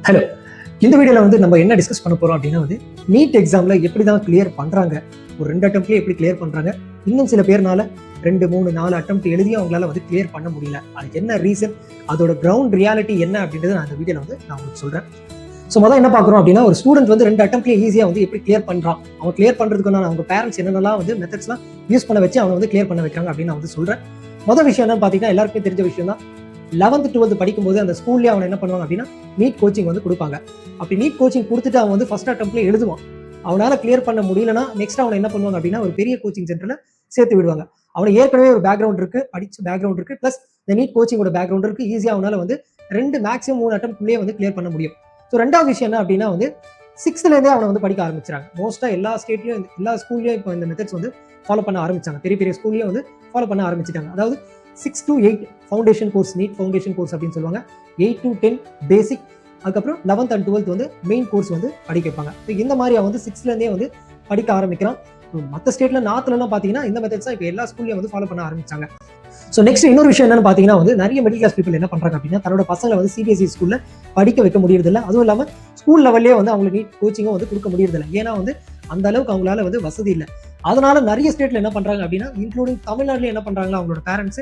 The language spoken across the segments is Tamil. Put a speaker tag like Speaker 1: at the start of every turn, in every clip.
Speaker 1: ஹலோ, இந்த வீடியோவில் வந்து நம்ம என்ன டிஸ்கஸ் பண்ண போகிறோம் அப்படின்னா வந்து நீட் எக்ஸாமில் எப்படி தான் கிளியர் பண்ணுறாங்க, ஒரு 2 அட்டம்ப்ட்லேயே எப்படி கிளியர் பண்ணுறாங்க, இன்னும் சில பேர்னால 2, 3, 4 அட்டம்ப்ட் எழுதியும் அவங்களால வந்து கிளியர் பண்ண முடியல. அதுக்கு என்ன ரீசன், அதோட கிரவுண்ட் ரியாலிட்டி என்ன அப்படின்றது நான் இந்த வீடியோவில் வந்து நான் உங்களுக்கு சொல்கிறேன். ஸோ முதல் என்ன பார்க்குறோம் அப்படின்னா, ஒரு ஸ்டூடெண்ட் வந்து 2 அட்டம்ப்ட்லேயே ஈஸியாக வந்து எப்படி கிளியர் பண்ணுறான், அவன் கிளியர் பண்ணுறதுக்கு அவங்க பேரண்ட்ஸ் என்னென்னலாம் வந்து மெத்தட்ஸ்லாம் யூஸ் பண்ண வச்சு அவங்க வந்து கிளியர் பண்ண வைக்கிறாங்க அப்படின்னு நான் வந்து சொல்கிறேன். முதல் விஷயம் என்னன்னு பார்த்தீங்கன்னா, எல்லாருக்குமே தெரிஞ்ச விஷயம் தான். 11th 12th படிக்கும்போது அந்த ஸ்கூல்லேயே அவனை என்ன பண்ணுவாங்க அப்படின்னா நீட் கோச்சிங் வந்து கொடுப்பாங்க. அப்படி நீட் கோச்சிங் கொடுத்துட்டு அவன் வந்து ஃபர்ஸ்ட் அட்டம்ப்ட்ல எழுதுவான். அவனால கிளியர் பண்ண முடியலன்னா நெக்ஸ்ட் அவனை என்ன பண்ணுவாங்க அப்படின்னா ஒரு பெரிய கோச்சிங் சென்டர்ல சேர்த்து விடுவாங்க. அவனுக்கு ஏற்கனவே ஒரு பேக்ரவுண்ட் இருக்கு, படிச்ச பேக்ரவுண்ட் இருக்கு, பிளஸ் இந்த நீட் கோச்சிங்கோட பேக்ரவுண்ட் இருக்கு. ஈஸியா அவனால வந்து 2 மேக்ஸிமம் 3 அட்டம்ப்ட்லயே வந்து கிளியர் பண்ண முடியும். ஸோ ரெண்டாவது விஷயம் என்ன அப்படின்னா வந்து 6th இருந்தே அவனை வந்து படிக்க ஆரம்பிச்சாங்க. மோஸ்டா எல்லா ஸ்டேட்லயும் எல்லா ஸ்கூல்லயும் இப்போ இந்த மெத்தட்ஸ் வந்து ஃபாலோ பண்ண ஆரம்பிச்சாங்க. பெரிய பெரிய ஸ்கூல்லயும் வந்து ஃபாலோ பண்ண ஆரம்பிச்சிட்டாங்க. அதாவது 6 to 8 foundation course, NEET foundation course அப்படின்னு சொல்லுவாங்க. 8 to 10 பேசிக், அதுக்கப்புறம் 11th and 12th வந்து மெயின் கோர்ஸ் வந்து படிக்க வைப்பாங்க. இந்த மாதிரி அவன் வந்து 6th இருந்தே வந்து படிக்க ஆரம்பிக்கிறான். மற்ற ஸ்டேட்ல நார்த்லாம் பார்த்தீங்கன்னா இந்த மெத்தட்ஸ் தான் இப்போ எல்லா ஸ்கூல்லையும் வந்து ஃபாலோ பண்ண ஆரம்பிச்சாங்க. ஸோ நெக்ஸ்ட் இன்னொரு விஷயம் என்னன்னு பார்த்தீங்கன்னா வந்து நிறைய மிடில் கிளாஸ் பீப்புள் என்ன பண்றாங்க அப்படின்னா தன்னோட பசங்களை வந்து சிபிஎஸ்இ ஸ்கூல்ல படிக்க வைக்க முடியறதில்ல. அதுவும் இல்லாமல் ஸ்கூல் லெவல்லே வந்து அவங்களுக்கு நீட் கோச்சிங்கும் வந்து கொடுக்க முடியறதில்ல. ஏன்னா வந்து அந்த அளவுக்கு அவங்களால வந்து வசதி இல்லை. அதனால நிறைய ஸ்டேட்ல என்ன பண்றாங்க அப்படின்னா, இன்க்ளூடிங் தமிழ்நாட்டில் என்ன பண்றாங்களா, அவங்களோட பேரண்ட்ஸ்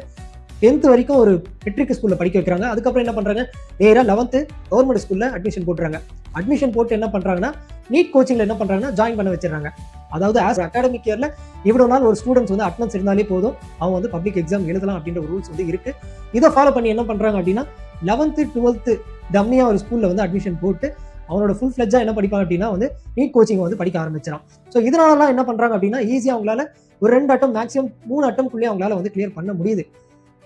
Speaker 1: 10th வரைக்கும் ஒரு மெட்ரிக் ஸ்கூல்ல படிக்க வைக்கிறாங்க. அதுக்கப்புறம் என்ன பண்றாங்க, நேரா 11th கவர்மெண்ட் ஸ்கூல்ல அட்மிஷன் போட்டுறாங்க. அட்மிஷன் போட்டு என்ன பண்றாங்கன்னா நீட் கோச்சிங்ல என்ன பண்றாங்கன்னா ஜாயின் பண்ண வச்சிடறாங்க. அதாவது ஆஸ் அகாடமிக் இயர்ல இவ்வளவு நாள் ஒரு ஸ்டூடெண்ட்ஸ் வந்து அட்டெண்டன்ஸ் இருந்தாலே போதும், அவங்க வந்து பப்ளிக் எக்ஸாம் எழுதலாம் அப்படின்ற ஒரு ரூல்ஸ் வந்து இருக்கு. இதை ஃபாலோ பண்ணி என்ன பண்றாங்க அப்படின்னா 11th 12th டம்மியா ஒரு ஸ்கூல்ல வந்து அட்மிஷன் போட்டு அவனோட ஃபுல் ஃபிளட்ஜா என்ன படிப்பாங்க அப்படின்னா வந்து நீட் கோச்சிங் வந்து படிக்க ஆரம்பிச்சிடான். ஸோ இதனாலலாம் என்ன பண்றாங்க அப்படின்னா ஈஸியா அவங்களால ஒரு 2 அட்டம் மேக்ஸிமம் 3 அட்டம்க்குள்ளேயே அவங்களால வந்து கிளியர் பண்ண முடியுது.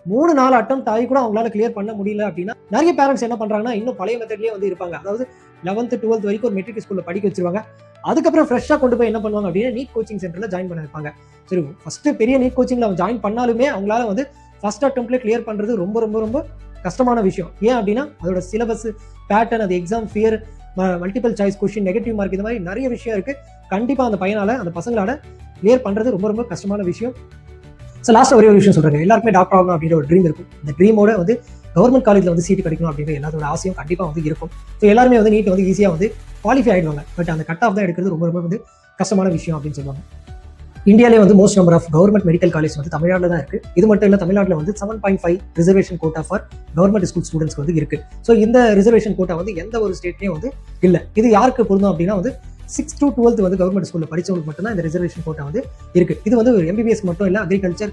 Speaker 1: 3, 4 அட்டம்ப்ட் ஆகி கூட அவங்களால கிளியர் பண்ண முடியல அப்படின்னா நிறைய பேரண்ட்ஸ் என்ன பண்றாங்கன்னா இன்னும் பழைய மெத்தட்லயே வந்து இருப்பாங்க. அதாவது 11th 12th வரைக்கும் ஒரு மெட்ரிக் ஸ்கூல்ல படிக்க வச்சிருவாங்க. அதுக்கப்புறம் ஃப்ரெஷ்ஷா கொண்டு போய் என்ன பண்ணுவாங்க அப்படின்னா நீட் கோச்சிங் சென்டர்ல ஜாயின் பண்ண வைப்பாங்க. சரி, ஃபர்ஸ்ட் பெரிய நீட் கோச்சிங்ல அவன் ஜாயின் பண்ணாலுமே அவங்களால வந்து ஃபர்ஸ்ட் அட்டம்ப்ட்ல கிளியர் பண்றது ரொம்ப ரொம்ப ரொம்ப கஷ்டமான விஷயம். ஏன் அப்படின்னா அதோட சிலபஸ் பேட்டர்ன், அது exam fear, multiple choice question, negative mark, இந்த மாதிரி நிறைய விஷயம் இருக்கு. கண்டிப்பா அந்த பையனால அந்த பசங்களால கிளியர் பண்றது ரொம்ப ரொம்ப கஷ்டமான விஷயம். ஸோ லாஸ்ட் ஒரே ஒரு விஷயம் சொல்றாங்க, எல்லாருக்குமே டாக்டர் ஆகணும் அப்படின்ற ஒரு ட்ரீம் இருக்கும். இந்த ட்ரீமோட வந்து கவர்மெண்ட் காலேஜ்ல வந்து சீட் கிடைக்கணும் அப்படின்ற எல்லாத்தோட ஆசையும் கண்டிப்பா வந்து இருக்கும். ஸோ எல்லாருமே வந்து நீட் வந்து ஈஸியா வந்து குவாலிஃபை ஆயிடுவாங்க. பட் அந்த கட் ஆஃப் தான் எடுக்கிறது ரொம்ப ரொம்ப வந்து கஷ்டமான விஷயம் அப்படின்னு சொல்லுவாங்க. இந்தியாவிலே வந்து most number of government medical college வந்து தமிழ்நாட்டில் தான் இருக்கு. இது மட்டும் இல்லை, தமிழ்நாட்டில் வந்து 7.5 reservation quota for government school ஸ்டூடெண்ட்ஸ்க்கு வந்து இருக்கு. ஸோ இந்த ரிசர்வேஷன் கோட்டா வந்து எந்த ஒரு ஸ்டேட்லயும் வந்து இல்லை. இது யாருக்கு பொருந்தும் அப்படின்னா வந்து 6th to 12th வந்து கவர்மெண்ட் ஸ்கூல்ல படிச்சவங்களுக்கு மட்டும் தான் இந்த ரிசர்வேஷன் கோட்டா வந்து இருக்கு. இது வந்து எம்பிபிஎஸ் மட்டும் இல்லை, அக்ரிகல்ச்சர்,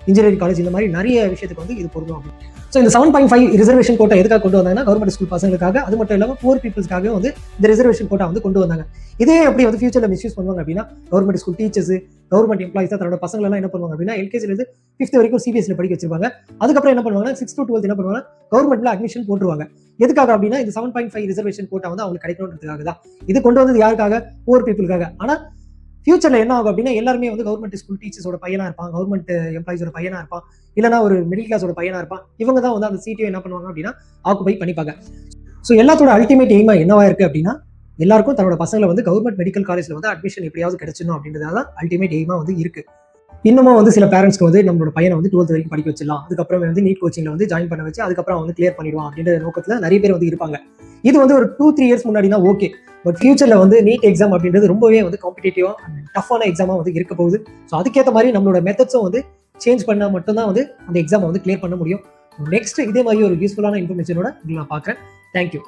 Speaker 1: இன்ஜினியரிங் காலேஜ், இந்த மாதிரி நிறைய விஷயத்துக்கு வந்து இது பொருந்தும் அப்படின்னு. ஸோ இந்த 7.5 ரிசர்வேஷன் கோட்டா எதுக்காக கொண்டு வந்தாங்கன்னா கவர்மெண்ட் ஸ்கூல் பசங்களுக்காக, அது மட்டும் இல்லாமல் புவர் பீப்புள்ஸ்க்காக வந்து இந்த ரிசர்வேஷன் கோட்டா வந்து கொண்டு வந்தாங்க. இதே எப்படி வந்து ஃபியூச்சர்ல மிஸ்யூஸ் பண்ணுவாங்க அப்படின்னா government school teachers, government employees தான் தன்னோட பசங்க எல்லாம் என்ன பண்ணுவாங்க அப்படின்னா எல்கேஜில இருந்து 5th வரைக்கும் சிபிஎஸ்ல படிக்க வச்சிருப்பாங்க. அதுக்கப்புறம் என்ன பண்ணுவாங்க 6th to 12th என்ன பண்ணுவாங்க கவர்மெண்ட்ல அட்மிஷன் போட்டுருவாங்க. எதுக்காக அப்படின்னா இந்த 7.5 ரிசர்வேஷன் கோட்டா வந்து அவங்களுக்கு கிடைக்கணுன்றதுக்காக தான். இது கொண்டு வந்தது யாருக்காக, புவர் பீப்புளுக்காக. ஆனா ஃபியூச்சர்ல என்ன ஆகும் அப்படின்னா எல்லாருமே வந்து கவர்மெண்ட் ஸ்கூல் டீச்சர்ஸோட பையனா இருப்பான், கவர்மெண்ட் எம்ப்ளாயிஸோட பையனா இருப்பான், இல்லைனா ஒரு மிடில் கிளாஸோட பையனா இருப்பான். இவங்க தான் வந்து அந்த சீட்டையும் என்ன பண்ணுவாங்க அப்படின்னா ஆக்குபை பண்ணிப்பாங்க. ஸோ எல்லாத்தோட அல்டிமேட் எய்மா என்னவா இருக்கு அப்படின்னா எல்லாருக்கும் தன்னோட பசங்களை வந்து கவர்மெண்ட் மெடிக்கல் காலேஜ்ல வந்து அட்மிஷன் எப்படியாவது கிடைச்சிடணும் அப்படின்றதால அல்டிமேட் எய்மா வந்து இருக்கு. இன்னமும் வந்து சில பேரண்ட்ஸ்க்கு வந்து நம்மளோட பையனை வந்து 12th வரைக்கும் படிக்க வச்சிடலாம், அதுக்கப்புறம் வந்து நீட் கோச்சிங்ல வந்து ஜாயின் பண்ண வச்சு அதுக்கப்புறம் வந்து கிளியர் பண்ணிடுவான் அப்படின்ற நோக்கத்துல நிறைய பேர் வந்து இருப்பாங்க. இது வந்து ஒரு 2-3 இயர்ஸ் முன்னாடினா ஓகே. பட் ஃபியூச்சர்ல வந்து நீட் எக்ஸாம் அப்படின்றது ரொம்பவே வந்து காம்படிட்டிவா டஃப்பான எக்ஸாமா வந்து இருக்க போகுது. ஸோ அதுக்கேற்ற மாதிரி நம்மளோட மெத்தட்ஸும் வந்து சேஞ்ச் பண்ணா மட்டும்தான் வந்து அந்த எக்ஸாம் வந்து கிளியர் பண்ண முடியும். நெக்ஸ்ட் இதே மாதிரி ஒரு யூஸ்ஃபுல்லான இன்ஃபர்மேஷனோட உங்களை நான் பார்க்குறேன். தேங்க்யூ.